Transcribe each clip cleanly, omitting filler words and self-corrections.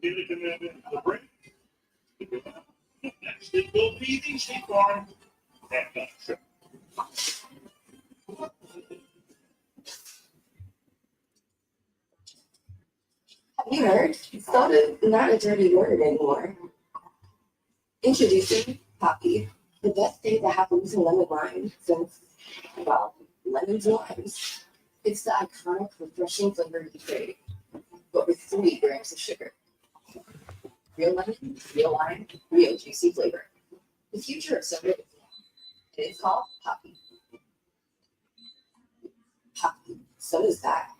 in the commitment to the break. Next, it will be the State Farm halftime show. Have you heard? Soda is not a dirty word anymore. Introducing Poppy, the best thing to happen to lemon lime since, well, lemons and limes. It's the iconic, refreshing flavor you crave, but with 3 grams of sugar. Real lemon, real lime, real juicy flavor. The future of soda is now, and it's called Poppy. Poppy, soda's back.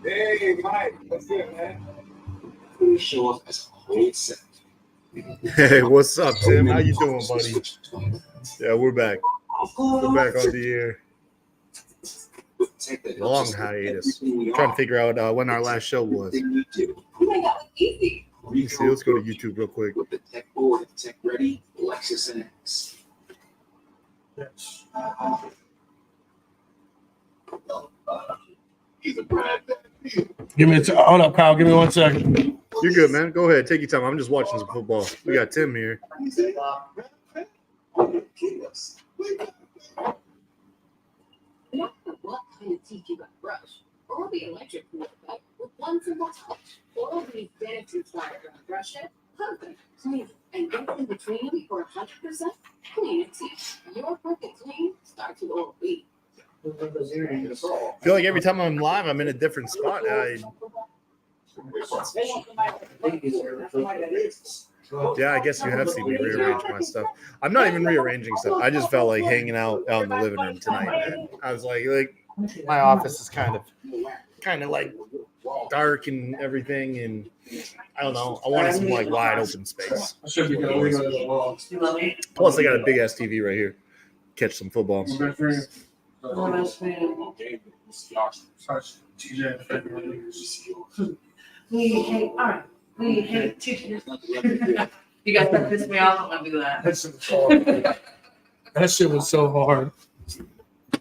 Hey, Mike, what's good, man? We show up as a whole set. Hey, what's up, Tim? How you doing, buddy? Yeah, we're back. We're back on the air. Long hiatus. Trying to figure out when our last show was. Easy. Let me see. Let's go to YouTube real quick. With the tech board and tech ready, Lexus and X. Yes. Give me hold up, Kyle. Give me 1 second. You're good, man. Go ahead. Take your time. I'm just watching some football. We got Tim here. No matter what kind of teeth you got brush, or the electric will effect with one simple touch. Oral B Sanitary Slide brush it, perfect, clean, and get in between for 100% clean teeth. Your perfect clean starts with Oral B. I feel like every time I'm live, I'm in a different spot. Yeah, I guess you have seen me rearrange my stuff. I'm not even rearranging stuff. I just felt like hanging out in the living room tonight, man. I was like my office is kind of like dark and everything, and I don't know. I wanted some like wide open space. Plus, I got a big ass TV right here. Catch some football. You guys that piss me off, I'm gonna do that. That shit was so hard.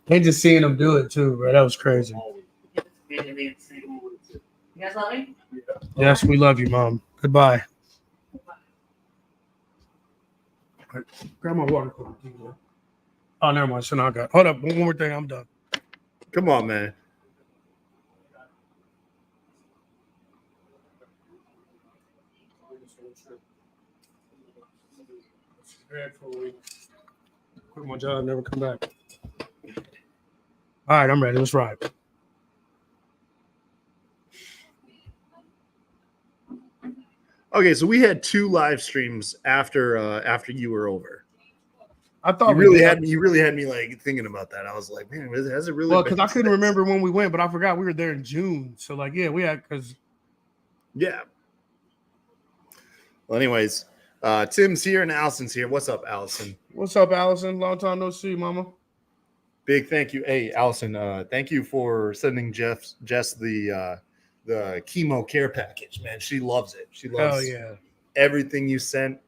And just seeing them do it too, bro. That was crazy. You guys love me? Yes, we love you, Mom. Goodbye. Grab my water cooler. Oh, never mind. So now I got. Hold up. One more thing. I'm done. Come on, man. Quit my job, never come back. All right, I'm ready. Let's ride. Okay, so we had 2 live streams after you were over. I thought you really had me like thinking about that. I was like, man, has it really? Well, because I couldn't remember when we went, but I forgot we were there in June. So like, yeah, we had because. Yeah. Well, anyways, Tim's here and Allison's here. What's up, Allison? What's up, Allison? Long time no see, Mama. Big thank you. Hey, Allison, thank you for sending Jess the chemo care package, man. She loves it. She loves everything you sent.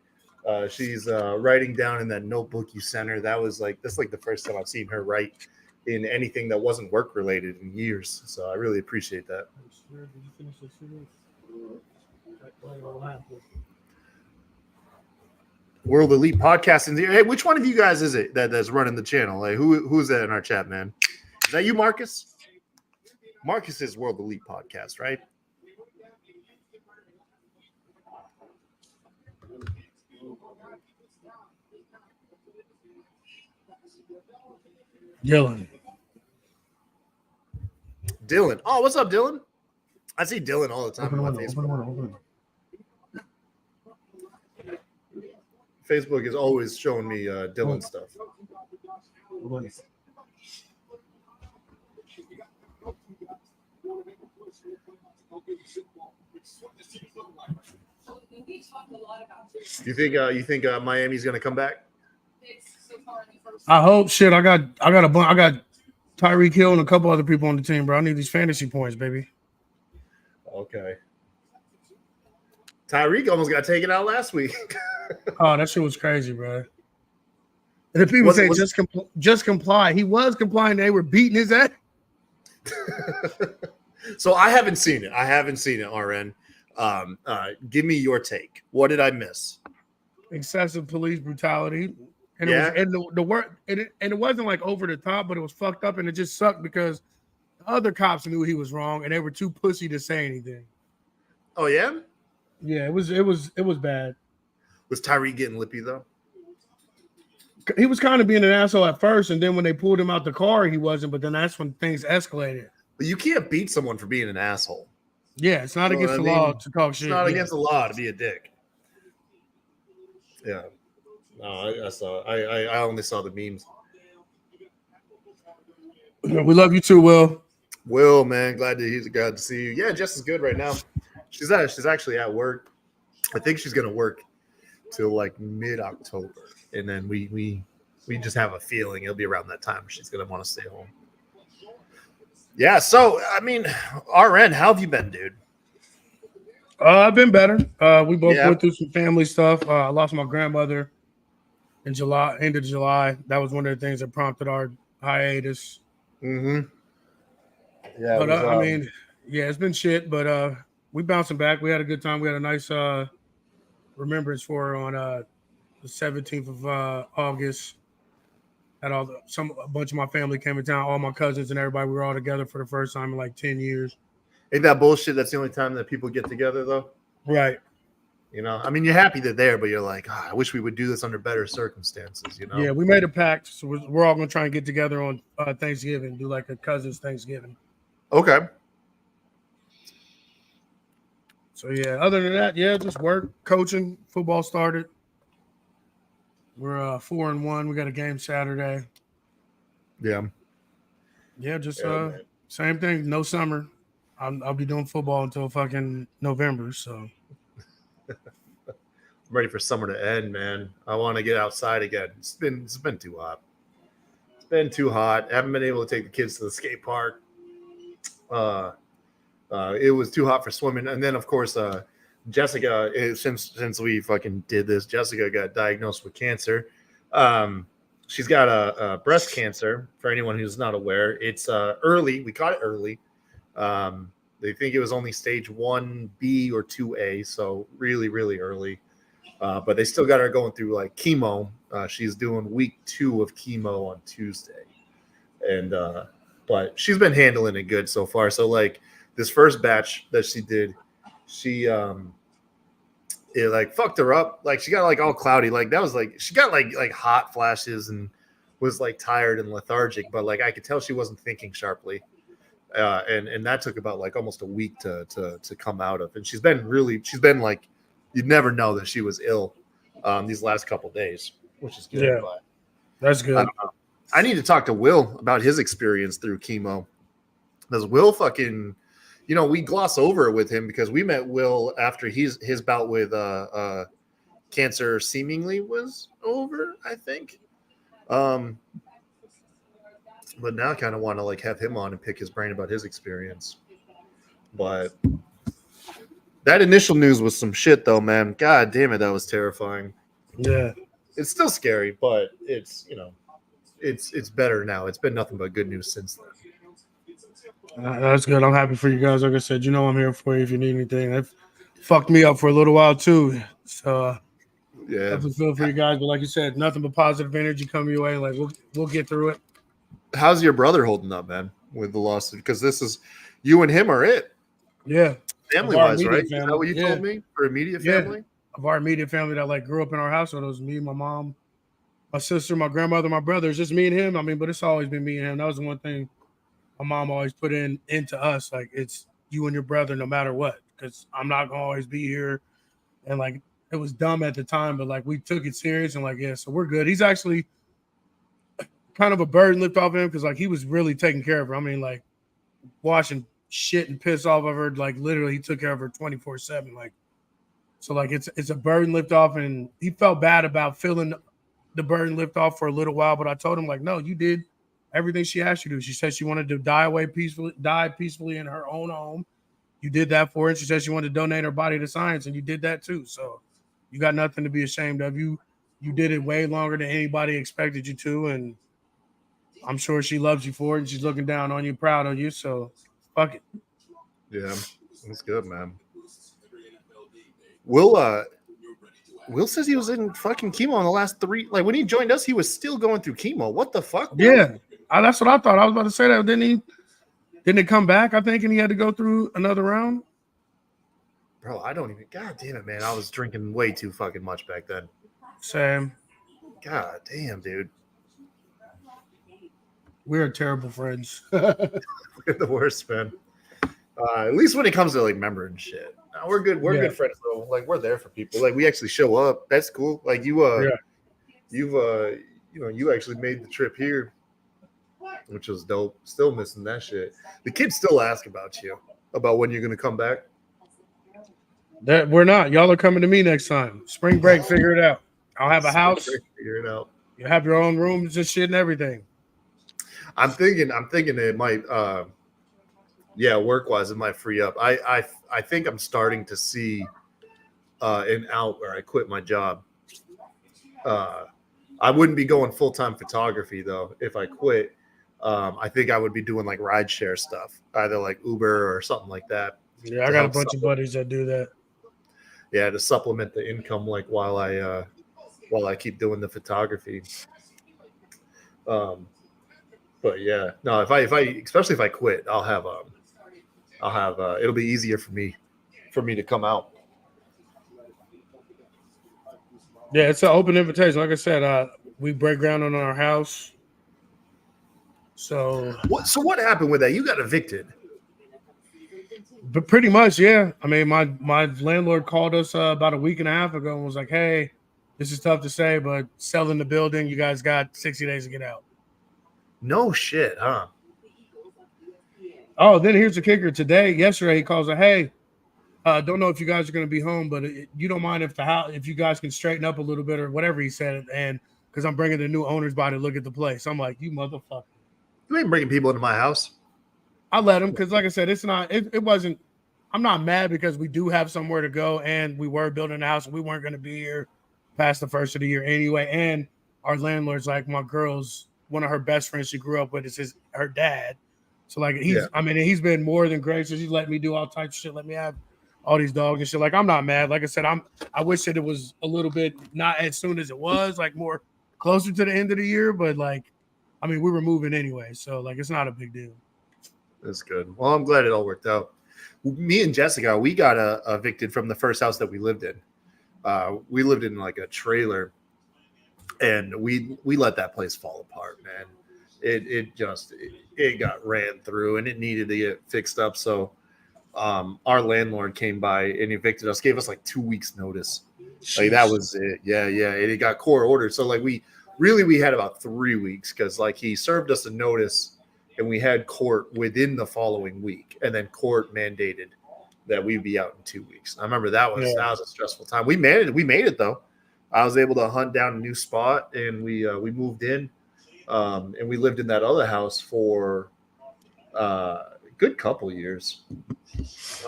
She's writing down in that notebook you sent her. That's like the first time I've seen her write in anything that wasn't work related in years. So I really appreciate that. World Elite Podcasting. Hey, which one of you guys is it that's running the channel? Like, who's that in our chat, man? Is that you, Marcus? Marcus is World Elite Podcast, right? Dylan. Oh, what's up, Dylan? I see Dylan all the time on my Facebook. Facebook is always showing me Dylan stuff. You think Miami's gonna come back? I hope. Shit, I got Tyreek Hill and a couple other people on the team, bro. I need these fantasy points, baby. Okay. Tyreek almost got taken out last week. Oh, that shit was crazy, bro. And the people say just comply. He was complying. They were beating his ass. So I haven't seen it. RN. Give me your take. What did I miss? Excessive police brutality. And Yeah. it was the word and it wasn't like over the top, but it was fucked up and it just sucked because the other cops knew he was wrong and they were too pussy to say anything. Oh yeah? Yeah, it was bad. Was Tyree getting lippy though? He was kind of being an asshole at first, and then when they pulled him out the car, he wasn't. But then that's when things escalated. But you can't beat someone for being an asshole. Yeah, it's not You know against the what I law mean? to talk It's shit. not Yeah. against the law to be a dick. Yeah. No, I saw. I only saw the memes. We love you too, Will. Will, man, glad to see you. Yeah, Jess is good right now. She's actually at work. I think she's gonna work till like mid-October, and then we just have a feeling it'll be around that time she's gonna want to stay home. Yeah. So I mean, RN, how have you been, dude? I've been better. We both Yeah. went through some family stuff. I lost my grandmother in July, end of July. That was one of the things that prompted our hiatus. Mm-hmm. Yeah. But I mean, yeah, it's been shit. But we bouncing back. We had a good time. We had a nice remembrance for her on the 17th of August. Had a bunch of my family came in town, all my cousins and everybody. We were all together for the first time in like 10 years. ain't that bullshit? That's the only time that people get together, though. Right. You know, I mean, you're happy they're there, but you're like, I wish we would do this under better circumstances. You know? Yeah, we made a pact. So we're all going to try and get together on Thanksgiving, do like a cousin's Thanksgiving. Okay. So, yeah, other than that, yeah, just work, coaching, football started. We're 4-1. We got a game Saturday. Yeah. Yeah, just man. same thing. No summer. I'll be doing football until fucking November. So I'm ready for summer to end, man. I want to get outside again. It's been too hot. It's been too hot. I haven't been able to take the kids to the skate park. It was too hot for swimming, and then of course, Jessica. Since we fucking did this, Jessica got diagnosed with cancer. She's got a breast cancer. For anyone who's not aware, it's early. We caught it early. They think it was only stage 1B or 2A, so really, really early. But they still got her going through like chemo. She's doing week 2 of chemo on Tuesday, and but she's been handling it good so far. So like this first batch that she did, it like fucked her up. Like she got like all cloudy. Like that was like she got like hot flashes and was like tired and lethargic. But like I could tell she wasn't thinking sharply. And that took about like almost a week to come out of. And she's been like, you'd never know that she was ill these last couple days, which is good. Yeah. But that's good. I need to talk to Will about his experience through chemo. Because Will fucking, we gloss over it with him because we met Will after his bout with cancer seemingly was over, I think. But now I kind of want to like have him on and pick his brain about his experience. But that initial news was some shit though, man. God damn it, that was terrifying. Yeah. It's still scary, but it's it's better now. It's been nothing but good news since then. That's good. I'm happy for you guys. Like I said, I'm here for you if you need anything. That fucked me up for a little while too. So Yeah. I feel for you guys, but like you said, nothing but positive energy coming your way. Like we'll get through it. How's your brother holding up, man, with the lawsuit? Because this is you and him are it. Yeah. Family wise, immediate right? Is family. that what you Yeah. told me? For immediate Yeah. family? Of our immediate family that like grew up in our house. So it was me, my mom, my sister, my grandmother, my brother. It's just me and him. I mean, but it's always been me and him. That was the one thing my mom always put into us. Like it's you and your brother no matter what. Because I'm not gonna always be here. And like it was dumb at the time, but like we took it serious and like, yeah, so we're good. He's actually kind of a burden lift off him because like he was really taking care of her. I mean, like washing shit and piss off of her, like literally he took care of her 24/7. Like so like it's a burden lift off, and he felt bad about feeling the burden lift off for a little while, but I told him like, no, you did everything she asked you to do. She said she wanted to die peacefully in her own home. You did that for her. She said she wanted to donate her body to science, and you did that too. So you got nothing to be ashamed of. You did it way longer than anybody expected you to, and I'm sure she loves you for it, and she's looking down on you, proud of you. So fuck it. Yeah, that's good, man. Will says he was in fucking chemo in the last 3. Like when he joined us, he was still going through chemo. What the fuck? Will? Yeah, that's what I thought. I was about to say that. Didn't it come back? I think, and he had to go through another round. Bro, I don't even. God damn it, man! I was drinking way too fucking much back then. Same. God damn, dude. We're terrible friends. We're the worst, man. At least when it comes to like remembering shit. We're good. We're good friends though. Like we're there for people. Like we actually show up. That's cool. Like you actually made the trip here, which was dope. Still missing that shit. The kids still ask about you, about when you're gonna come back. That we're not. Y'all are coming to me next time. Spring break, figure it out. I'll have a house. Figure it out. You have your own rooms and shit and everything. I'm thinking it might work wise it might free up. I think I'm starting to see an out where I quit my job. I wouldn't be going full-time photography though if I quit. I think I would be doing like rideshare stuff, either like Uber or something like that. Yeah, I got a bunch of buddies that do that. Yeah, to supplement the income, like while I keep doing the photography. But yeah, no, if I especially if I quit, I'll have it'll be easier for me to come out. Yeah, it's an open invitation. Like I said, we break ground on our house. So what happened with that? You got evicted. But pretty much, yeah. I mean, my landlord called us about a week and a half ago and was like, "Hey, this is tough to say, but selling the building, you guys got 60 days to get out." No shit, huh? Oh, then here's the kicker. Yesterday, he calls like, "Hey, don't know if you guys are going to be home, but you don't mind if you guys can straighten up a little bit or whatever," he said, and because I'm bringing the new owners by to look at the place. I'm like, "You motherfucker." You ain't bringing people into my house. I let him because, like I said, it wasn't. I'm not mad because we do have somewhere to go, and we were building a house, and we weren't going to be here past the first of the year anyway. And our landlord's like my girl's one of her best friends she grew up with is her dad. So like he's been more than gracious. He's let me do all types of shit. Let me have all these dogs and shit. Like I'm not mad. Like I said, I wish that it was a little bit not as soon as it was, like more closer to the end of the year. But like, I mean, we were moving anyway, so like it's not a big deal. That's good. Well, I'm glad it all worked out. Me and Jessica, we got evicted from the first house that we lived in. We lived in like a trailer, and we let that place fall apart, man. It got ran through, and it needed to get fixed up. So our landlord came by and evicted us, gave us like 2 weeks notice. Like that was it. Yeah. And it got court ordered. So like we had about 3 weeks because like he served us a notice. And we had court within the following week, and then court mandated that we'd be out in 2 weeks. I remember that was a stressful time. We made it though. I was able to hunt down a new spot, and we moved in, and we lived in that other house for a good couple years.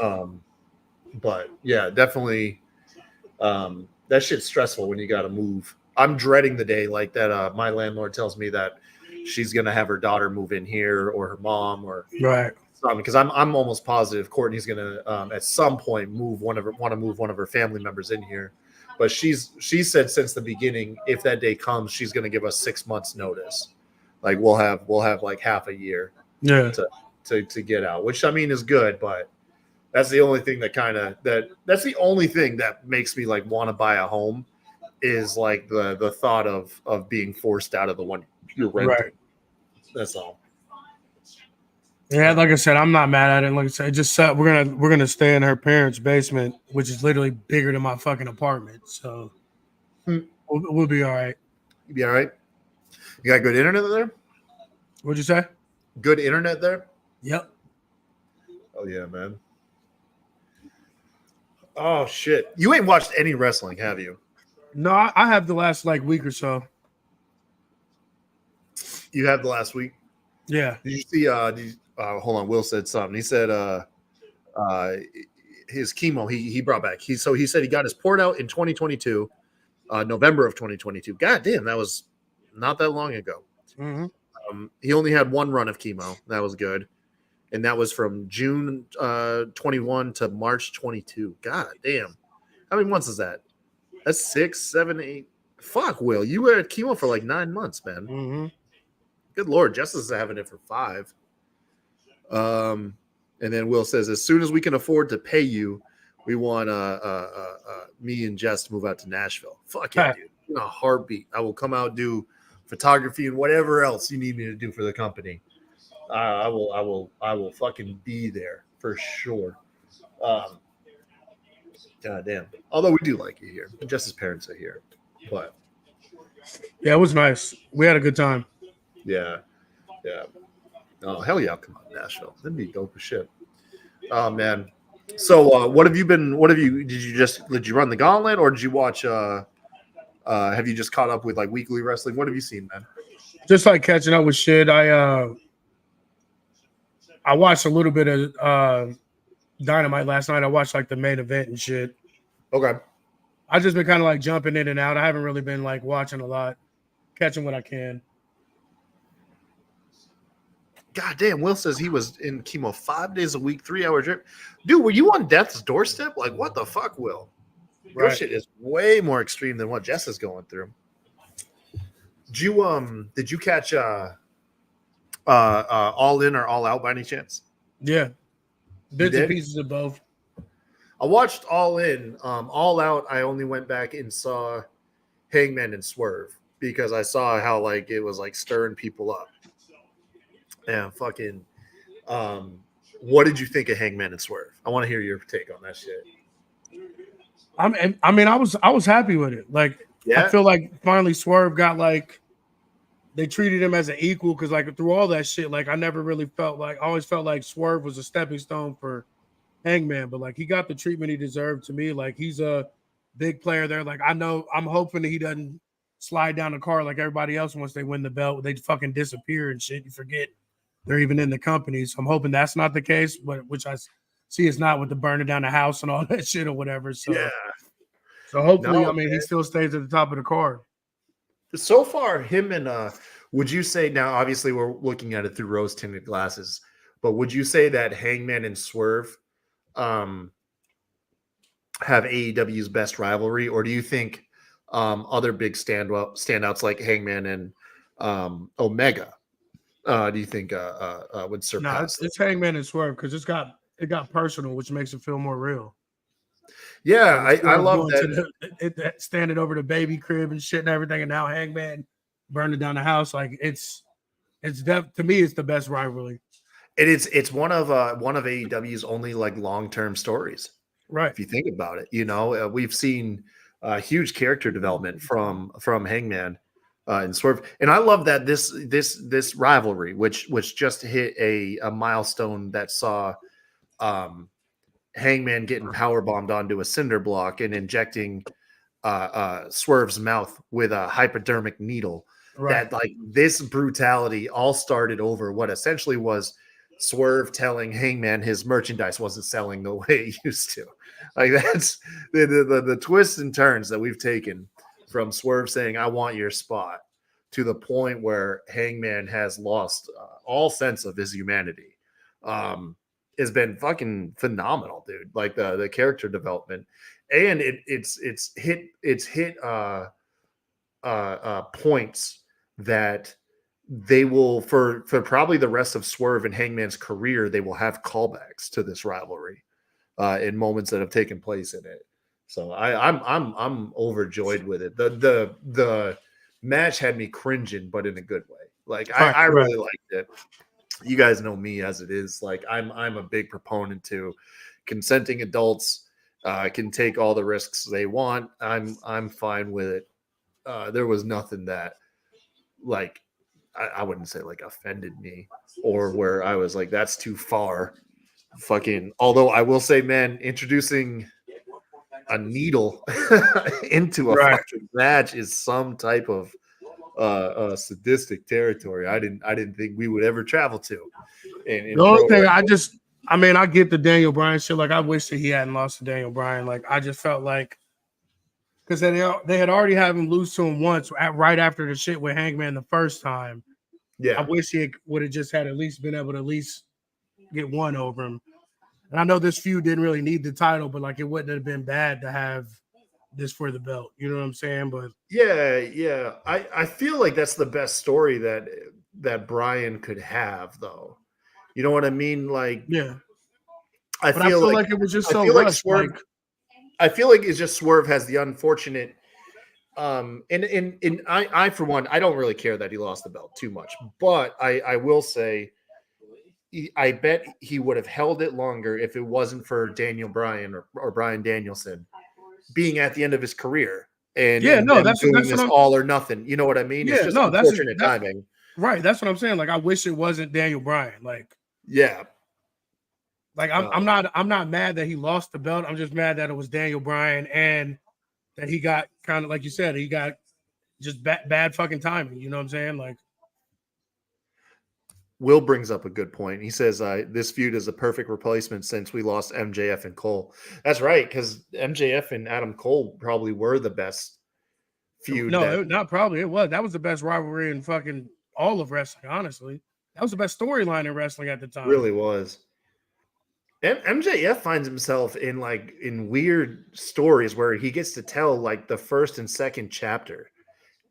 But yeah, definitely, that shit's stressful when you got to move. I'm dreading the day like that. My landlord tells me that she's gonna have her daughter move in here, or her mom, or right. Because I'm almost positive Courtney's gonna at some point move one of her family members in here. But she said since the beginning, if that day comes, she's gonna give us 6 months notice. Like we'll have like half a year to get out, which I mean is good, but that's the only thing that's the only thing that makes me like want to buy a home is like the thought of being forced out of the one you're renting. Right. That's all. Yeah, like I said, I'm not mad at it. Like I said, just we're gonna stay in her parents' basement, which is literally bigger than my fucking apartment. So we'll be all right. You be all right. You got good internet there? What'd you say? Good internet there? Yep. Oh yeah, man. Oh shit! You ain't watched any wrestling, have you? No, I have the last like week or so. You have the last week? Yeah. Did you see? Hold on. Will said something. He said his chemo he brought back. He said he got his port out in 2022, November of 2022. God damn, that was not that long ago. Mm-hmm. He only had one run of chemo. That was good. and that was from June 21 to March 22. God damn, how many months is that? That's 6, 7, 8. Fuck, Will, you were at chemo for like 9 months, man. Mm-hmm. Good Lord, Justice is having it for 5. And then Will says, as soon as we can afford to pay you, we want me and Jess to move out to Nashville. Fuck yeah, dude. In a heartbeat. I will come out, do photography and whatever else you need me to do for the company. I will fucking be there for sure. God damn. Although we do like you here. Jess's parents are here. But yeah, it was nice. We had a good time. yeah. Oh hell yeah, I'll come out to Nashville. That'd be dope as shit. Oh man. So did you run the gauntlet, or did you watch have you just caught up with like weekly wrestling? What have you seen, man? Just like catching up with shit. I watched a little bit of Dynamite last night. I watched like the main event and shit. Okay. I just been kind of like jumping in and out. I haven't really been like watching a lot, catching what I can. God damn, Will says he was in chemo 5 days a week, 3-hour trip. Dude, were you on death's doorstep? Like, what the fuck, Will? Your shit is way more extreme than what Jess is going through. Did you catch All In or All Out by any chance? Yeah. Bits and pieces of both. I watched All In. All Out, I only went back and saw Hangman and Swerve because I saw how like it was like stirring people up. And fucking what did you think of Hangman and Swerve? I want to hear your take on that shit. I mean, I was happy with it. Like, yeah. I feel like finally Swerve got like they treated him as an equal because like through all that shit, like I never really felt like I always felt like Swerve was a stepping stone for Hangman, but like he got the treatment he deserved to me. Like he's a big player there. Like I'm hoping that he doesn't slide down the car like everybody else once they win the belt. They fucking disappear and shit. You forget they're even in the company. So I'm hoping that's not the case, but which I see is not with the burning down the house and all that shit or whatever. So yeah. So hopefully, he still stays at the top of the card. So far, him and would you say now? Obviously, we're looking at it through rose-tinted glasses, but would you say that Hangman and Swerve have AEW's best rivalry, or do you think other big standouts like Hangman and Omega? Do you think would surpass? No, it's Hangman and Swerve because it got personal, which makes it feel more real. Yeah, I love that. Standing over the baby crib and shit and everything, and now Hangman burning down the house. Like to me, it's the best rivalry. It's one of AEW's only like long-term stories, right? If you think about it, we've seen huge character development from Hangman and Swerve, and I love that this rivalry, which just hit a milestone that saw Hangman getting power bombed onto a cinder block and injecting Swerve's mouth with a hypodermic needle. Right. That like this brutality all started over what essentially was Swerve telling Hangman his merchandise wasn't selling the way it used to. Like that's the twists and turns that we've taken from Swerve saying, "I want your spot," to the point where Hangman has lost all sense of his humanity. Has been fucking phenomenal, dude. Like the character development, and it's hit points that they will for probably the rest of Swerve and Hangman's career, they will have callbacks to this rivalry in moments that have taken place in it. So I'm overjoyed with it. The match had me cringing, but in a good way. Like I really liked it. You guys know me as it is. Like I'm a big proponent to consenting adults can take all the risks they want. I'm fine with it. There was nothing that like I wouldn't say like offended me or where I was like, that's too far. Fucking, although I will say, man, introducing a needle into a fucking match is some type of sadistic territory. I didn't think we would ever travel to. And the only thing I get the Daniel Bryan shit. Like I wish that he hadn't lost to Daniel Bryan. Like I just felt like because they had already had him lose to him once right after the shit with Hangman the first time. Yeah, I wish he would have just had at least been able to at least get one over him. And I know this feud didn't really need the title, but like it wouldn't have been bad to have this for the belt. You know what I'm saying? But Yeah. I feel like that's the best story that Brian could have, though. You know what I mean? Like, yeah. I But feel like it was just I so feel like rushed. Swerve. I feel like it's just Swerve has the unfortunate. And I for one, I don't really care that he lost the belt too much, but I will say, I bet he would have held it longer if it wasn't for Daniel Bryan or Bryan Danielson being at the end of his career and that's doing what this I'm, all or nothing. You know what I mean? It's just unfortunate timing. Right. That's what I'm saying. Like I wish it wasn't Daniel Bryan. Like yeah. Like I'm not mad that he lost the belt. I'm just mad that it was Daniel Bryan and that he got kind of like you said, he got just bad fucking timing. You know what I'm saying? Like Will brings up a good point. He says this feud is a perfect replacement since we lost MJF and Cole. That's right, because MJF and Adam Cole probably were the best feud. No, not probably. It was. That was the best rivalry in fucking all of wrestling, honestly. That was the best storyline in wrestling at the time. Really was. MJF finds himself in weird stories where he gets to tell like the first and second chapter,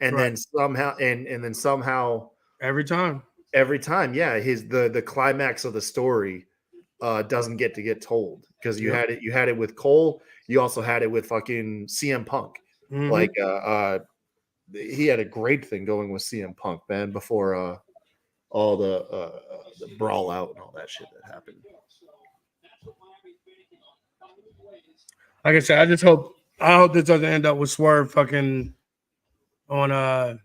and then somehow and then somehow every time, yeah, the climax of the story doesn't get told because you had it with Cole, you also had it with fucking CM Punk. Mm-hmm. Like he had a great thing going with CM Punk, man, before all the brawl out and all that shit that happened. Like I said, I hope this doesn't end up with Swerve fucking on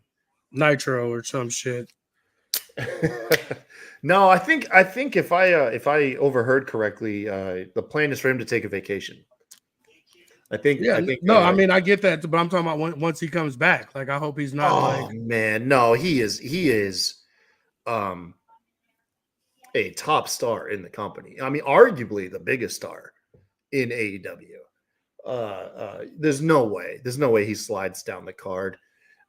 Nitro or some shit. No, I think if I overheard correctly, the plan is for him to take a vacation. I think. I mean, I get that, but I'm talking about once he comes back. Like, I hope he's not. Oh man, no, he is, a top star in the company. I mean, arguably the biggest star in AEW. There's no way he slides down the card.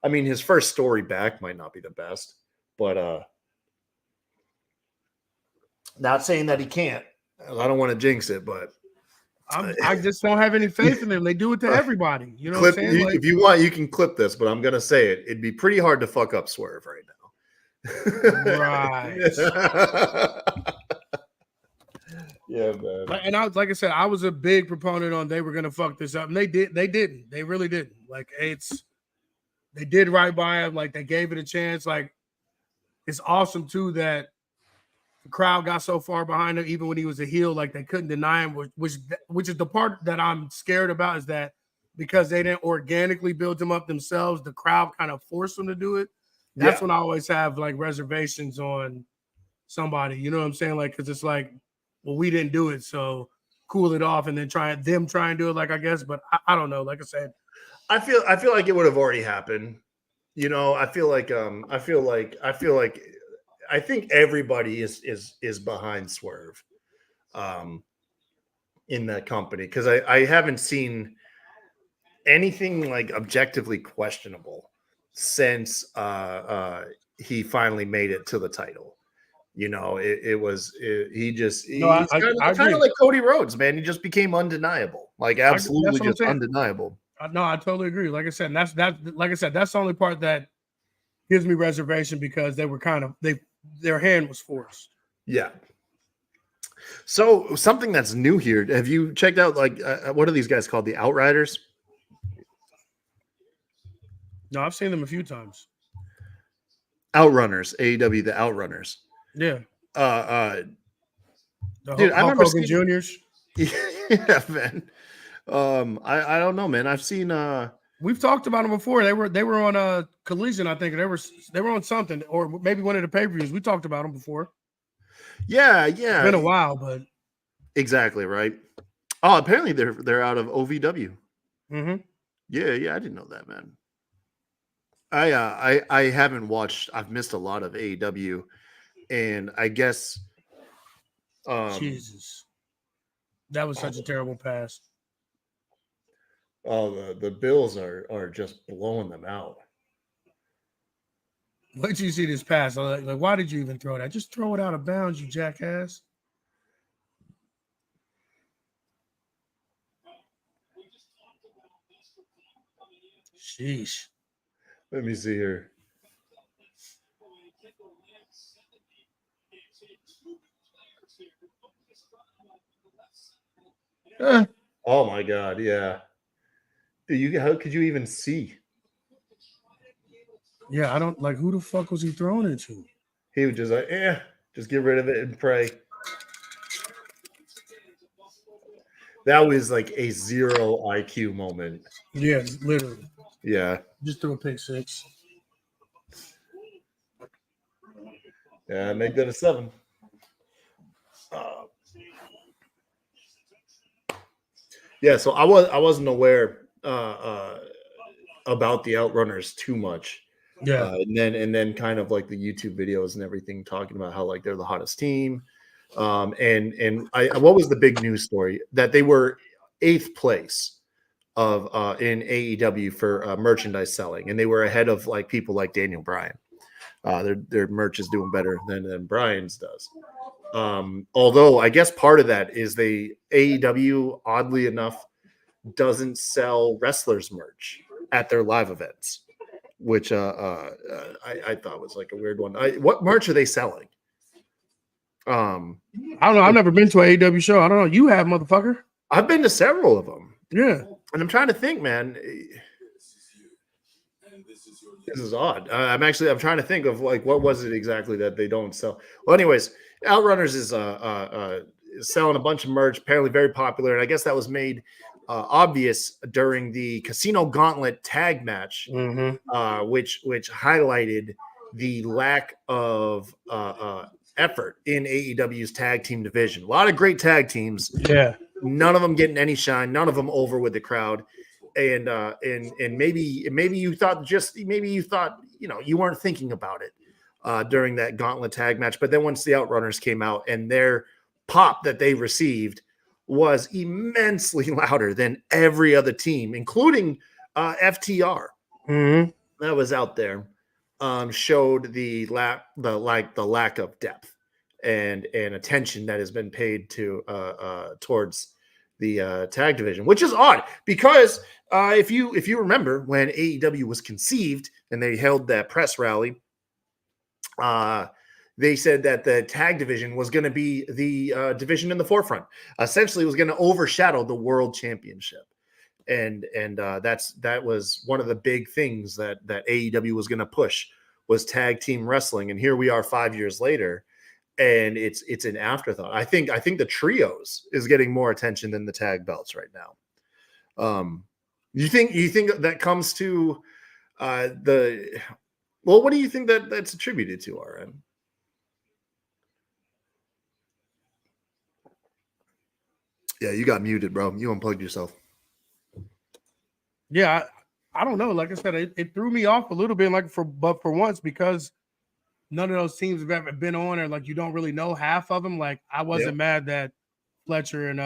I mean, his first story back might not be the best, but not saying that he can't. I don't want to jinx it, but I just don't have any faith in them. They do it to everybody. You know what I'm saying? If you want, you can clip this, but I'm gonna say it. It'd be pretty hard to fuck up Swerve right now. Right. Yeah, man. And like I said, I was a big proponent on they were gonna fuck this up, and they didn't. They really didn't. Like they did right by him. Like they gave it a chance. Like it's awesome too that the crowd got so far behind him, even when he was a heel. Like they couldn't deny him, which is the part that I'm scared about, is that because they didn't organically build him up themselves, the crowd kind of forced them to do it. That's when I always have like reservations on somebody. You know what I'm saying? Like, because it's like, well, we didn't do it, so cool it off and then try and do it. Like, I guess, but I don't know. Like I said, I feel like it would have already happened. You know, I think everybody is behind Swerve, in that company, because I haven't seen anything like objectively questionable since he finally made it to the title. You know, he's kind of like Cody Rhodes, man. He just became undeniable, like absolutely just undeniable. No, I totally agree. Like I said, and that's the only part that gives me reservation, because they were their hand was forced. Yeah. So something that's new here. Have you checked out what are these guys called? The Outriders? No, I've seen them a few times. Outrunners, AEW, the Outrunners. Yeah. Dude, I remember Hogan Juniors. Yeah, man. I don't know, man. I've seen. We've talked about them before. They were on a Collision, I think. They were on something, or maybe one of the pay-per-views. We talked about them before. Yeah. It's been a while, but exactly right. Oh, apparently they're out of OVW. Mm-hmm. Yeah, I didn't know that, man. I haven't watched. I've missed a lot of AEW, and I guess. Jesus, that was such a terrible pass. Oh, the Bills are just blowing them out. Wait till you see this pass. Like, why did you even throw that? Just throw it out of bounds, you jackass. Sheesh. Let me see here. Oh my God, yeah. How could you even see? Yeah, I don't like who the fuck was he throwing it to? He would just like, just get rid of it and pray. That was like a 0 IQ moment. Yeah, literally. Yeah. Just threw a pick 6. Yeah, make that a 7. Yeah, so I wasn't aware about the Outrunners too much. Yeah. And then kind of like the YouTube videos and everything talking about how like they're the hottest team. And what was the big news story? That they were 8th place of in AEW for merchandise selling, and they were ahead of like people like Daniel Bryan. Their merch is doing better than Bryan's does. Although I guess part of that is AEW, oddly enough, doesn't sell wrestlers merch at their live events, which I thought was like a weird one. What merch are they selling? I don't know. I've never been to an AEW show. I don't know. You have, motherfucker. I've been to several of them. Yeah. And I'm trying to think, man. This is odd. I'm trying to think of like what was it exactly that they don't sell. Well, anyways, Outrunners is selling a bunch of merch, apparently very popular, and I guess that was made obvious during the Casino Gauntlet tag match, which highlighted the lack of effort in AEW's tag team division. A lot of great tag teams. Yeah. None of them getting any shine. None of them over with the crowd. And maybe you thought you weren't thinking about it during that Gauntlet tag match. But then once the Outrunners came out and their pop that they received was immensely louder than every other team, including FTR that was out there, showed the lack of depth and attention that has been paid to towards the tag division, which is odd because if you remember when AEW was conceived and they held that press rally, they said that the tag division was going to be the division in the forefront. Essentially, it was going to overshadow the World Championship, and that was one of the big things that AEW was going to push was tag team wrestling. And here we are 5 years later. And it's an afterthought. I think the trios is getting more attention than the tag belts right now. You think that comes to what do you think that's attributed to, RN? Yeah, you got muted, bro. You unplugged yourself. Yeah, I don't know. Like I said, it threw me off a little bit. But for once, because none of those teams have ever been on, or like you don't really know half of them. Like I wasn't mad that Fletcher and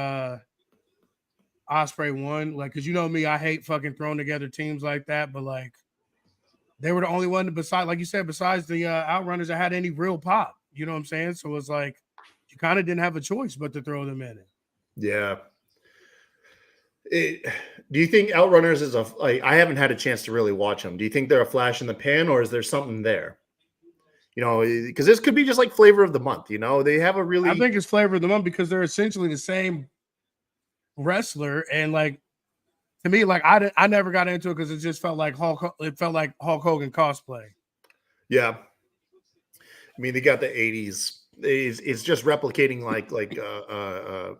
Ospreay won. Like, cause you know me, I hate fucking throwing together teams like that. But like, they were the only one besides the Outrunners that had any real pop. You know what I'm saying? So it was like you kind of didn't have a choice but to throw them in it. Yeah. Do you think Outrunners is I haven't had a chance to really watch them. Do you think they're a flash in the pan, or is there something there? You know, because this could be just like flavor of the month. You know, they have a really. I think it's flavor of the month because they're essentially the same wrestler, and like to me, like I never got into it because it just felt like Hulk Hogan cosplay. Yeah, I mean they got the '80s. It's just replicating like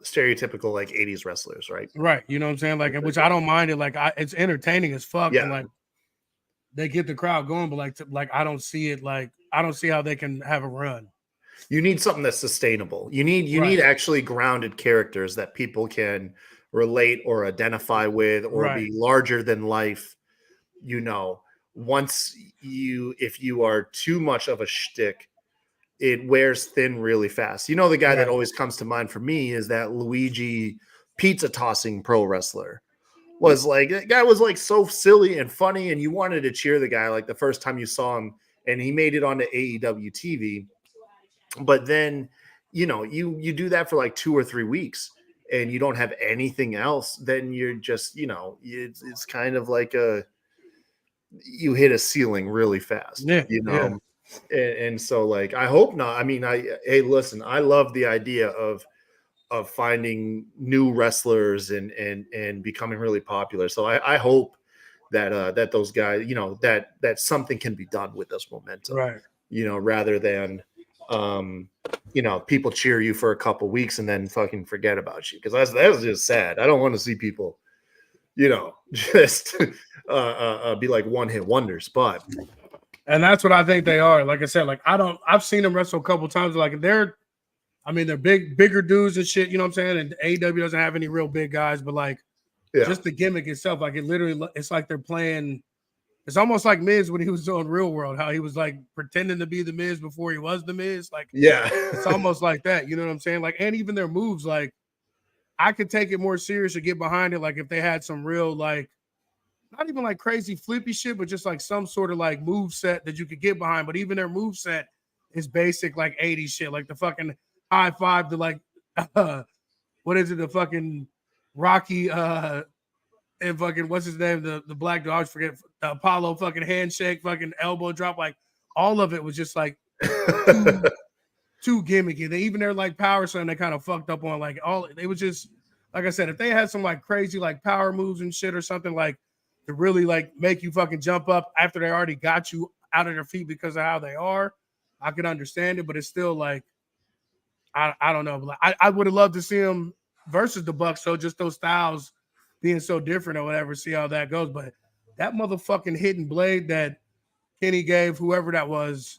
stereotypical like '80s wrestlers, right? Right. You know what I'm saying? Like, which I don't mind it. Like, it's entertaining as fuck. Yeah. And like, they get the crowd going, but like I don't see it. Like, I don't see how they can have a run. You need something that's sustainable. You need actually grounded characters that people can relate or identify with, or be larger than life. You know, if you are too much of a shtick, it wears thin really fast. You know, the guy that always comes to mind for me is that Luigi pizza tossing pro wrestler. That guy was like so silly and funny, and you wanted to cheer the guy like the first time you saw him, and he made it onto AEW TV. But then, you know, you do that for like 2 or 3 weeks, and you don't have anything else, then you're just, it's kind of like you hit a ceiling really fast, Yeah, And so like, I hope not. I mean, hey, listen, I love the idea of finding new wrestlers and becoming really popular. So I hope that those guys, that something can be done with this momentum, right. Rather than, people cheer you for a couple weeks and then fucking forget about you. Cause that's just sad. I don't want to see people, just be like one hit wonders, and that's what I think they are. Like I said, like I've seen them wrestle a couple times. Like they're bigger dudes and shit, you know what I'm saying? And AEW doesn't have any real big guys, but like just the gimmick itself, like it's like they're playing. It's almost like Miz when he was on Real World, how he was like pretending to be the Miz before he was the Miz. Like, it's almost like that. You know what I'm saying? Like, and even their moves, like, I could take it more serious or get behind it. Like, if they had some real, like, not even like crazy flippy shit, but just like some sort of like move set that you could get behind. But even their move set is basic, like 80s shit, like the fucking high five to like, what is it? The fucking Rocky, and fucking what's his name? The black dog, I forget, the Apollo fucking handshake, fucking elbow drop, like all of it was just like too gimmicky. They even their like power slam they kind of fucked up on, like all it was just like I said, if they had some like crazy like power moves and shit or something like to really like make you fucking jump up after they already got you out of their feet because of how they are, I could understand it, but it's still like I don't know. But like, I would have loved to see them versus the Bucks, so just those styles being so different or whatever, see how that goes. But that motherfucking hidden blade that Kenny gave whoever that was,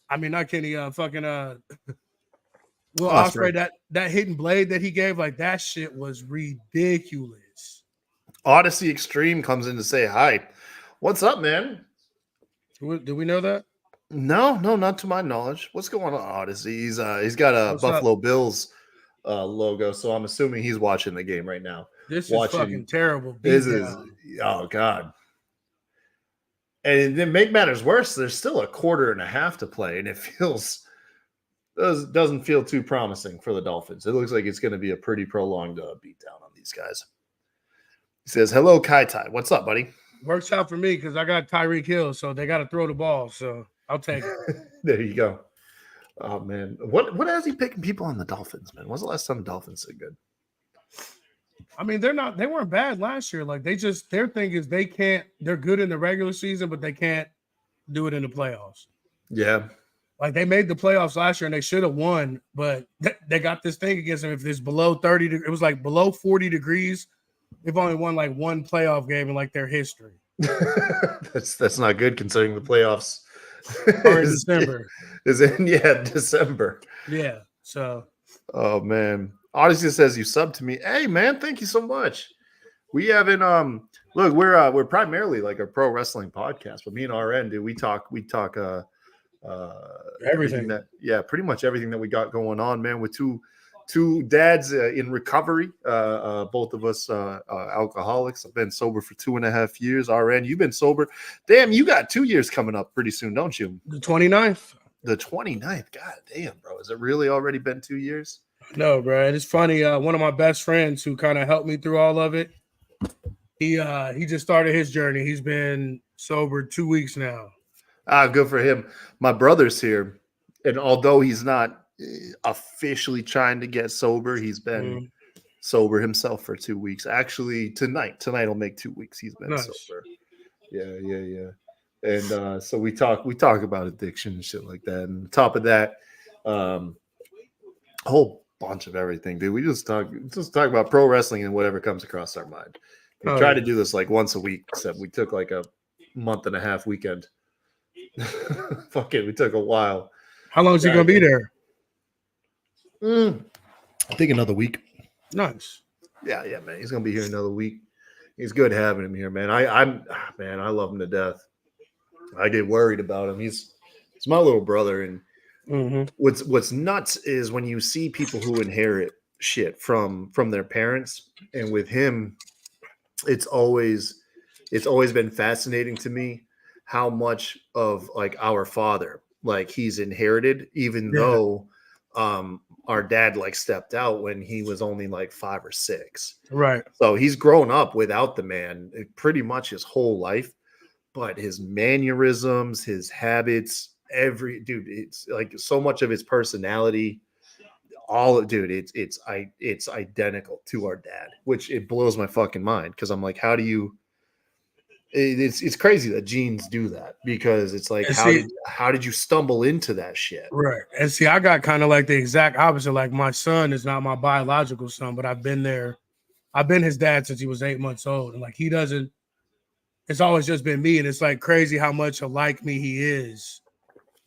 I mean, not Kenny, fucking Will Ospreay, that hidden blade that he gave, like that shit was ridiculous. Odyssey Extreme comes in to say hi. What's up, man? Do we know that? No, not to my knowledge. What's going on, Odyssey? He's got a Buffalo Bills logo, so I'm assuming he's watching the game right now. This is fucking terrible. This is, oh god. And then make matters worse, there's still a quarter and a half to play, and it doesn't feel too promising for the Dolphins. It looks like it's going to be a pretty prolonged beatdown on these guys. He says, "Hello, Kai Tai. What's up, buddy?" Works out for me because I got Tyreek Hill, so they got to throw the ball. So I'll take it. There you go. Oh man, what has he picking people on the Dolphins, man? When's the last time the Dolphins did good? I mean, they weren't bad last year. Like their thing is they're good in the regular season, but they can't do it in the playoffs. Yeah. Like they made the playoffs last year and they should have won, but they got this thing against them. If it's below 30, it was like below 40 degrees. They've only won like one playoff game in like their history. That's not good considering the playoffs or in December. Is in December. Yeah. So oh man. Odyssey says you subbed to me. Hey man, thank you so much. We haven't look, we're primarily like a pro wrestling podcast, but me and RN, dude, we talk everything that pretty much everything that we got going on, man, with two dads in recovery, both of us alcoholics. I've been sober for 2.5 years. RN, you've been sober, damn, you got 2 years coming up pretty soon, don't you? The 29th. God damn, bro, has it really already been 2 years? No, bro, it's funny. One of my best friends who kind of helped me through all of it, he just started his journey. He's been sober 2 weeks now. Good for him. My brother's here, and although he's not officially trying to get sober, he's been sober himself for 2 weeks. Actually, tonight will make 2 weeks he's been sober. Yeah. And so we talk about addiction and shit like that. And on top of that, a whole bunch of everything, dude. We just talk about pro wrestling and whatever comes across our mind. We try to do this like once a week, except we took like a month-and-a-half weekend. Fuck it, we took a while. How long is he gonna be there? I think another week. Nice. Yeah, man. He's gonna be here another week. He's good having him here, man. I love him to death. I get worried about him. He's my little brother, and what's nuts is when you see people who inherit shit from their parents, and with him, it's always been fascinating to me how much of like our father like he's inherited, even though our dad like stepped out when he was only like 5 or 6. Right. So he's grown up without the man pretty much his whole life, but his mannerisms, his habits, it's like so much of his personality, it's identical to our dad, which it blows my fucking mind because I'm like, how do you? It's crazy that genes do that because it's like, how did you stumble into that shit? Right. And see, I got kind of like the exact opposite. Like my son is not my biological son, but I've been there. I've been his dad since he was 8 months old. And like he doesn't, it's always just been me. And it's like crazy how much alike me he is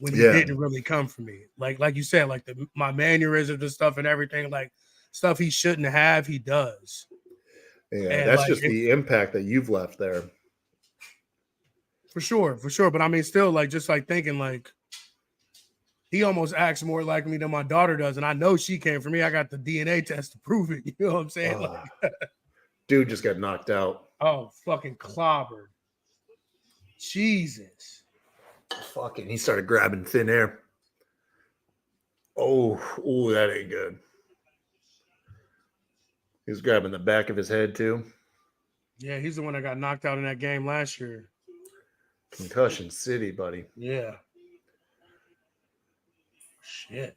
when he didn't really come from me. Like you said, like my mannerisms and stuff and everything, like stuff he shouldn't have, he does. Yeah, and that's like, just the impact that you've left there. For sure. But I mean, still, like, just like thinking, like, he almost acts more like me than my daughter does. And I know she came from me. I got the DNA test to prove it. You know what I'm saying? Dude just got knocked out. Oh, fucking clobbered. Jesus. Fucking, he started grabbing thin air. Oh, that ain't good. He was grabbing the back of his head, too. Yeah, he's the one that got knocked out in that game last year. Concussion City, buddy. Yeah. Shit.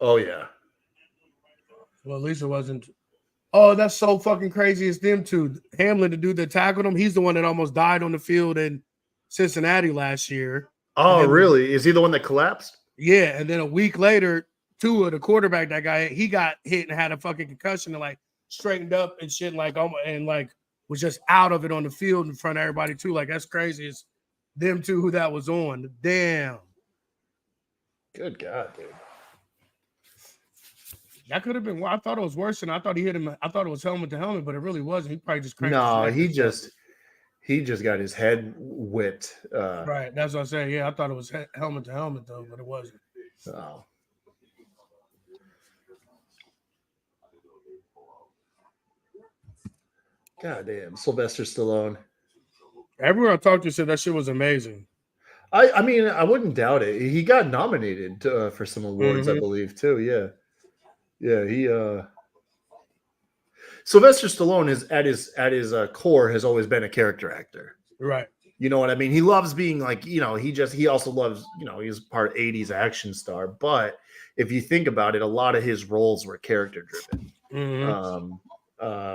Oh, yeah. Well, at least it wasn't. Oh, that's so fucking crazy. It's them two. Hamlin, the dude that tackled him, he's the one that almost died on the field in Cincinnati last year. Oh, really? Is he the one that collapsed? Yeah, and then a week later, Tua, the quarterback, that guy, he got hit and had a fucking concussion and like straightened up and shit, like and like was just out of it on the field in front of everybody too. Like that's crazy. It's them two who that was on. Damn. Good God, dude. That could have been. I thought it was worse than I thought he hit him. I thought it was helmet to helmet, but it really wasn't. He probably just cranked. No, he just got his head whipped. Right. That's what I'm saying. Yeah, I thought it was helmet to helmet though, but it wasn't. Oh. God damn, Sylvester Stallone. Everyone I talked to said that shit was amazing. I mean, I wouldn't doubt it. He got nominated for some awards, I believe, too. Yeah. He Sylvester Stallone is at his core has always been a character actor. Right. You know what I mean? He loves being like, he also loves, he's part of 80s action star. But if you think about it, a lot of his roles were character driven.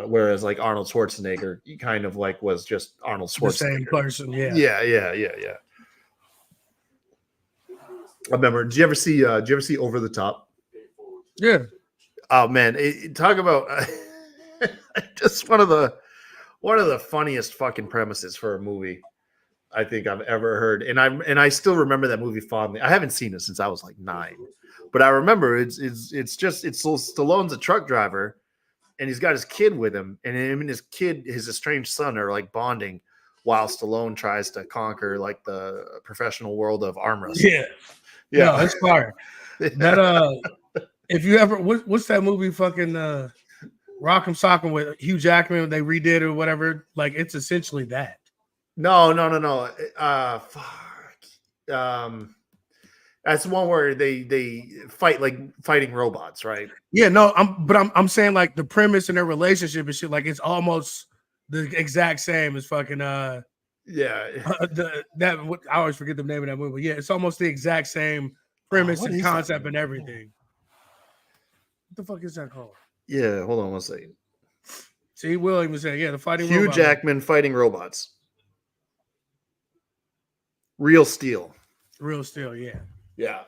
Whereas like Arnold Schwarzenegger, he kind of like was just Arnold Schwarzenegger. The same person, yeah. Yeah. I remember, did you ever see Over the Top? Yeah. Oh man, talk about just one of the funniest fucking premises for a movie I think I've ever heard, and I still remember that movie fondly. I haven't seen it since I was like 9, but I remember it's Stallone's a truck driver, and he's got his kid with him, and him and his estranged son are like bonding, while Stallone tries to conquer like the professional world of arm wrestling. Yeah, no, that's fire. That if you ever, what's that movie? Fucking Rock'em Sock'em with Hugh Jackman. They redid it or whatever. Like it's essentially that. No. That's the one where they fight like fighting robots, right? Yeah, no. I'm saying like the premise and their relationship and shit. Like it's almost the exact same as fucking I always forget the name of that movie. Yeah, it's almost the exact same premise and concept and everything. What the fuck is that called? Yeah, hold on one second. See, Will even said, the fighting Hugh robot. Jackman fighting robots. Real Steel. Real Steel, yeah. Yeah.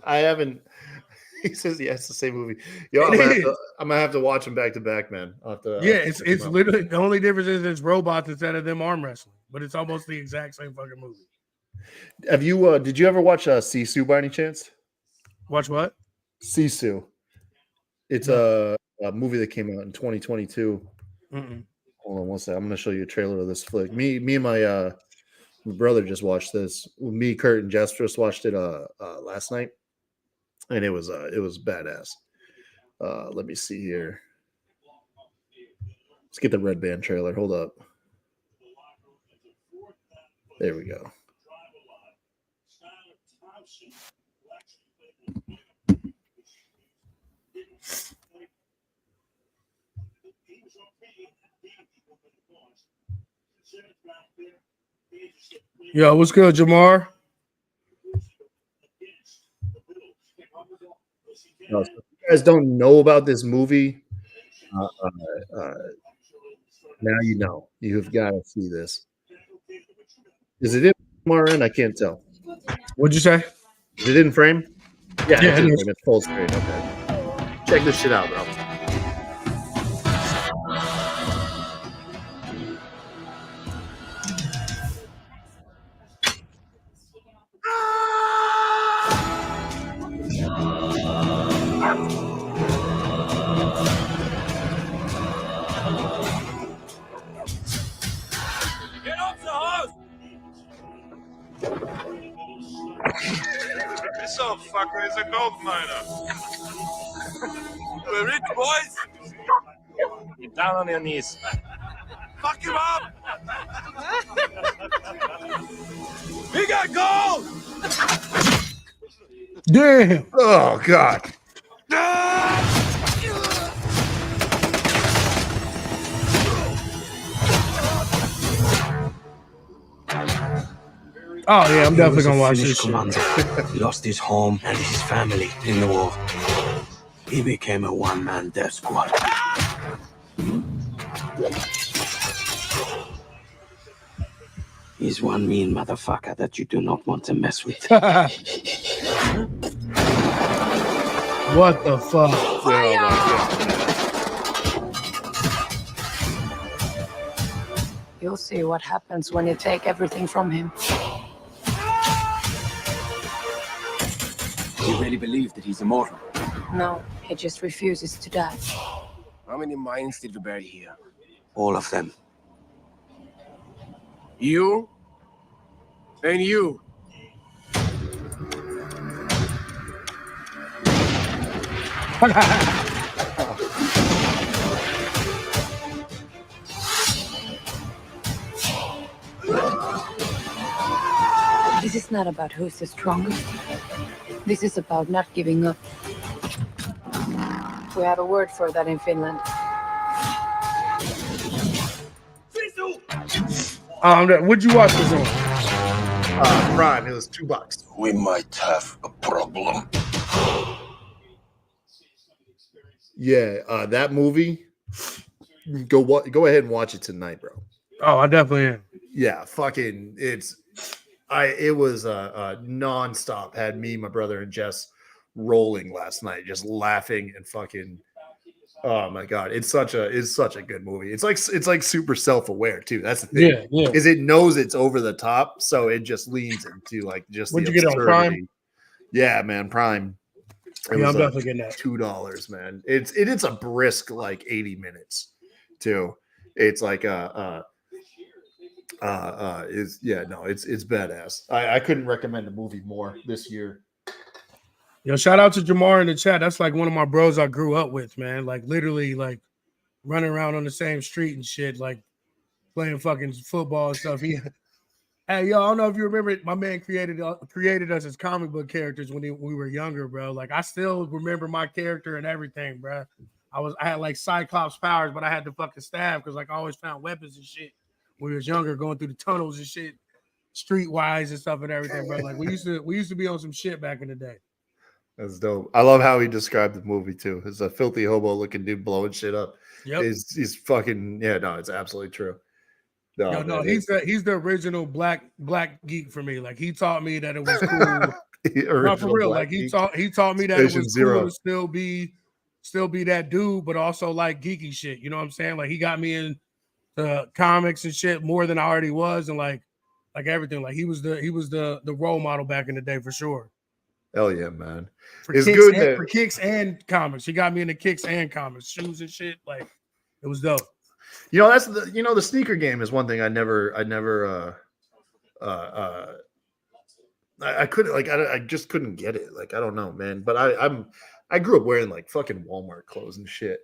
I haven't. He says, yeah, it's the same movie. Yo, I'm gonna have to watch them back to back, man. It's literally the only difference is it's robots instead of them arm wrestling, but it's almost the exact same fucking movie. Have you? Did you ever watch Sisu by any chance? Watch what? Sisu. It's a movie that came out in 2022. Mm-mm. Hold on one second. I'm gonna show you a trailer of this flick. Me and my brother just watched this. Me, Kurt, and Jess just watched it last night, and it was badass. Let me see here. Let's get the Red Band trailer. Hold up. There we go. Yo, what's good, Jamar? No, so if you guys don't know about this movie, now you know. You've got to see this. Is it in MRN? I can't tell. What'd you say? Is it in frame? Yeah, Yeah, it's it in is. frame. It's full screen. Okay. Check this shit out, bro. Get off the house! This old fucker is a gold miner. We're rich boys. Get down on your knees. Fuck him up! We got gold! Damn. Oh God. Oh yeah, I'm definitely gonna watch Finnish this shit. commander. He lost his home and his family in the war. He became a one-man death squad. He's one mean motherfucker that you do not want to mess with. What the fuck? Oh, my God. You'll see what happens when you take everything from him. You really believe that he's immortal? No, he just refuses to die. How many mines did you bury here? All of them. You? And you? This is not about who's the strongest. This is about not giving up. We have a word for that in Finland. Would you watch this on? Prime. It was $2. We might have a problem. Yeah, that movie. Go ahead and watch it tonight, bro. Oh, I definitely am. Yeah, fucking. It was nonstop. Had me, my brother, and Jess rolling last night, just laughing and fucking. Oh my God, it's such a good movie. It's like super self-aware too. That's the thing. Yeah, yeah. Is it knows it's over the top, so it just leans into like just. What'd the you get on Prime? absurdity. Yeah, man, Prime. It Yeah, was I'm definitely getting that. $2, man. It's a brisk like 80 minutes too. It's like it's badass. I couldn't recommend a movie more this year. Yo, shout out to Jamar in the chat. That's like one of my bros I grew up with, man. Like literally, like running around on the same street and shit, like playing fucking football and stuff. Hey, yo, I don't know if you remember it. My man created us as comic book characters when we were younger, bro. Like I still remember my character and everything, bro. I had like Cyclops powers, but I had to fucking stab because like I always found weapons and shit when we was younger, going through the tunnels and shit, streetwise and stuff and everything, bro. Like we used to be on some shit back in the day. That's dope. I love how he described the movie too. It's a filthy hobo looking dude blowing shit up. Yep. He's fucking it's absolutely true. No, he's the original black geek for me. Like he taught me that it was cool. No, for real. Like he taught me that it was cool to still be that dude, but also like geeky shit. You know what I'm saying? Like he got me into comics and shit more than I already was, and like everything. Like he was the role model back in the day for sure. Hell yeah, man. For kicks and comics. He got me into kicks and comics, shoes and shit. Like it was dope. That's the sneaker game is one thing I couldn't like I just couldn't get it. Like I don't know, man. But I grew up wearing like fucking Walmart clothes and shit.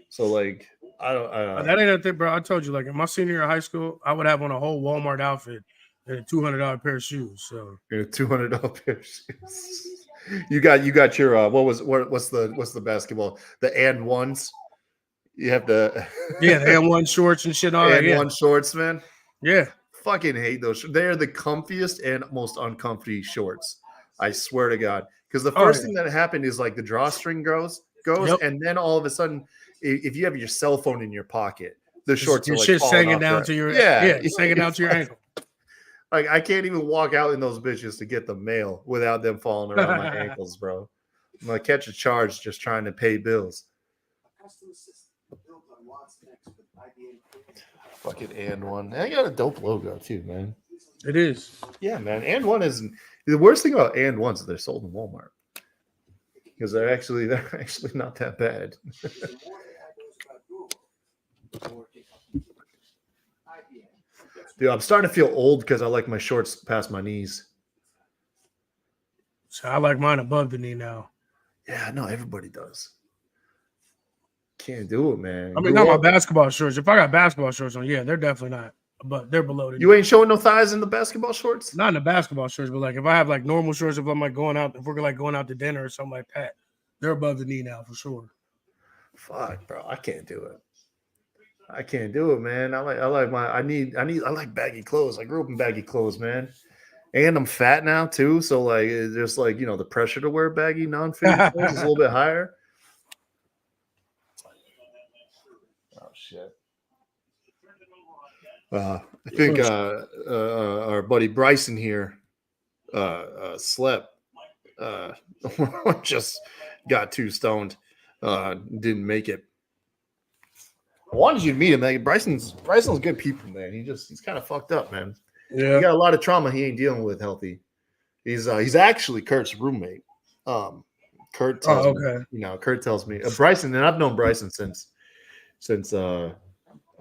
So like that ain't a thing, bro. I told you, like in my senior year of high school, I would have on a whole Walmart outfit and a $200 pair of shoes. So a $200 pair of shoes. You got your what's the basketball, the and ones. You have the the and one shorts and shit on and one shorts, man. Yeah. Fucking hate those. They're the comfiest and most uncomfy shorts. I swear to God. Because the first thing that happened is like the drawstring goes, Yep. and then all of a sudden, if you have your cell phone in your pocket, the shorts your are like shit's falling hanging off down your- to your it's hanging down to your ankle. Like I can't even walk out in those bitches to get the mail without them falling around my ankles, bro. I'm gonna catch a charge just trying to pay bills. Fucking and one. They got a dope logo too, man. It is. Yeah, man. And one is the worst thing about and ones is they're sold in Walmart because they're actually not that bad. Dude, I'm starting to feel old because I like my shorts past my knees. So I like mine above the knee now. Yeah, no, everybody does. Can't do it, man. I mean, not my basketball shorts. If I got basketball shorts on, yeah, they're definitely not. But they're below the knee. You ain't showing no thighs in the basketball shorts? Not in the basketball shorts, but like if I have like normal shorts, if I'm like going out, if we're like going out to dinner or something like that, they're above the knee now for sure. Fuck, bro, I can't do it. I can't do it, man. I like baggy clothes. I grew up in baggy clothes, man. And I'm fat now too, so like it's just like the pressure to wear baggy non-fitting clothes is a little bit higher. Oh shit. I think our buddy Bryson here slept. Just got too stoned. Didn't make it. I wanted you to meet him, man. Bryson's good people, man. He's kind of fucked up, man. Yeah, he got a lot of trauma he ain't dealing with healthy. He's actually Kurt's roommate. Kurt tells me, Kurt tells me Bryson, and I've known Bryson since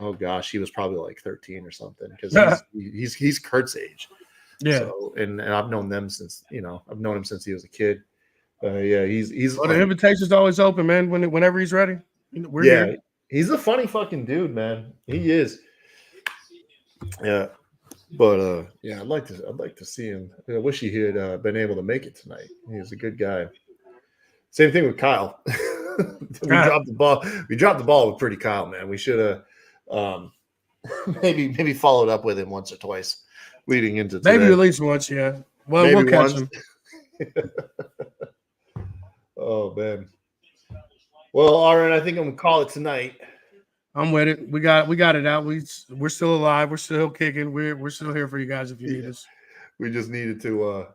oh gosh, he was probably like 13 or something because he's Kurt's age. Yeah, so, and I've known them since I've known him since he was a kid. Yeah, he's. Well, the invitation's always open, man. Whenever he's ready, we're here. He's a funny fucking dude, man. He is. Yeah, but yeah, I'd like to see him. I wish he had been able to make it tonight. He was a good guy. Same thing with Kyle. We dropped the ball. We dropped the ball with pretty Kyle, man. We should have maybe followed up with him once or twice leading into today. Maybe at least once, yeah. Well, Maybe we'll catch him. Oh man. Well, all right. I think I'm gonna call it tonight. I'm with it. We got it out. We're still alive. We're still kicking. We're still here for you guys if you need us. We just needed to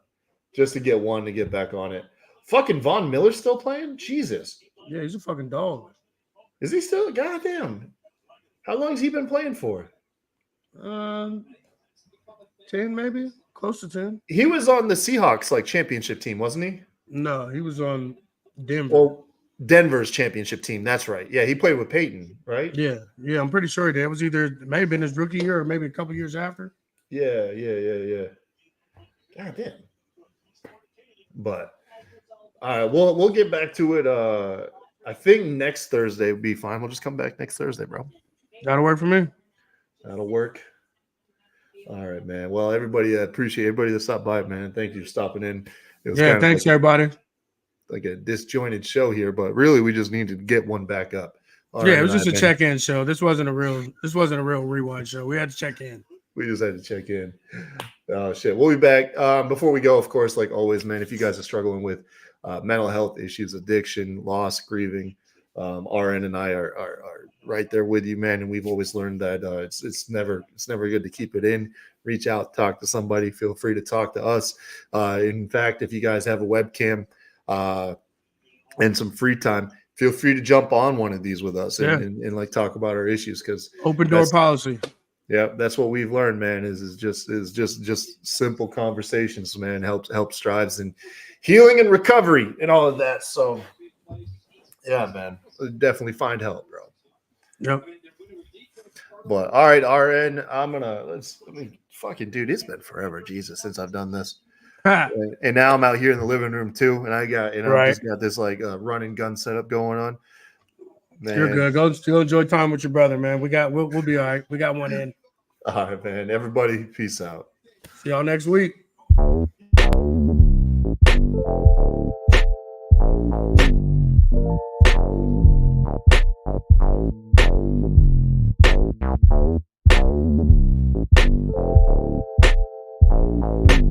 get one to get back on it. Fucking Von Miller's still playing? Jesus. Yeah, he's a fucking dog. Is he still? Goddamn. How long has he been playing for? 10 maybe, close to 10. He was on the Seahawks championship team, wasn't he? No, he was on Denver. Well, Denver's championship team. That's right. Yeah, he played with Peyton, right? Yeah, I'm pretty sure he did. It was either maybe been his rookie year or maybe a couple years after. Yeah. God damn. But we'll get back to it. I think next Thursday would be fine. We'll just come back next Thursday, bro. That'll work for me. That'll work. All right, man. Well, everybody, I appreciate everybody that stopped by, man. Thank you for stopping in. It was Thanks, everybody. Like a disjointed show here, but really we just need to get one back up. It was just a check-in show. This wasn't a real rewind show. We had to check in. We just had to check in. Oh shit. We'll be back. Before we go, of course, like always, man, if you guys are struggling with mental health issues, addiction, loss, grieving, RN and I are right there with you, man. And we've always learned that it's never good to keep it in. Reach out, talk to somebody. Feel free to talk to us. In fact, if you guys have a webcam and some free time, feel free to jump on one of these with us and like talk about our issues, because open door policy. Yeah, that's what we've learned, man. Is just simple conversations, man. Helps strives in healing and recovery and all of that. So, yeah, man, definitely find help, bro. Yep. But all right, RN, fucking dude, it's been forever, Jesus, since I've done this. And now I'm out here in the living room too, and I just got this run and gun setup going on. Man. You're good. Go enjoy time with your brother, man. We'll be all right. We got one in. All right, man. Everybody, peace out. See y'all next week. Bye.